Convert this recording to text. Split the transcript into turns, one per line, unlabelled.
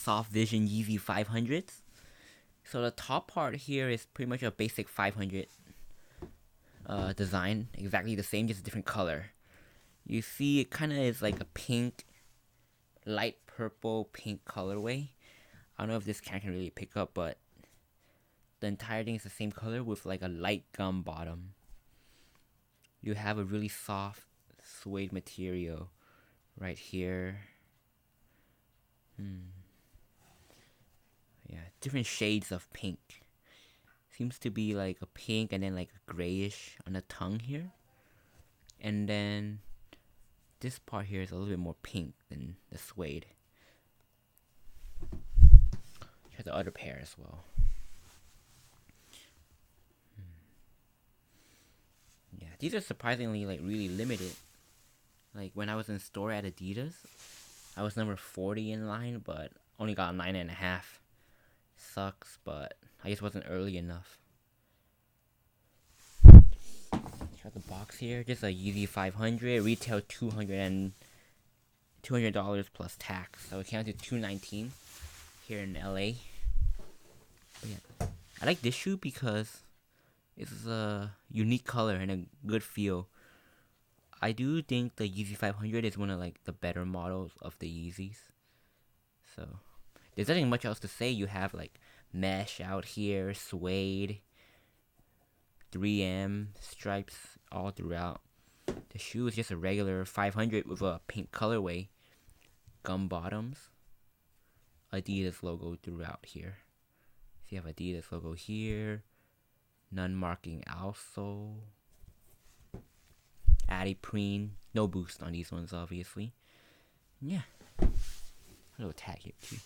soft vision Yeezy 500s. So the top part here is pretty much a basic 500 design, exactly the same, just a different color. You see it kind of is like a pink, light purple pink colorway. I don't know if this can really pick up, but the entire thing is the same color with like a light gum bottom. You have a really soft suede material right here. Yeah, different shades of pink. Seems to be like a pink and then like a grayish on the tongue here. And then this part here is a little bit more pink than the suede. Here's the other pair as well. Yeah, these are surprisingly like really limited. Like when I was in store at Adidas, I was number 40 in line, but only got 9.5. Sucks, but I just wasn't early enough. Got the box here, just a Yeezy 500, retail $200 plus tax, so it came out to $219 here in LA. But yeah, I like this shoe because it's a unique color and a good feel. I do think the Yeezy 500 is one of like the better models of the Yeezys. So there's nothing much else to say. You have like mesh out here, suede, 3M stripes all throughout. The shoe is just a regular 500 with a pink colorway, gum bottoms, Adidas logo throughout here. So you have Adidas logo here, none marking outsole, adiprene, no boost on these ones obviously. Yeah, a little tag here too.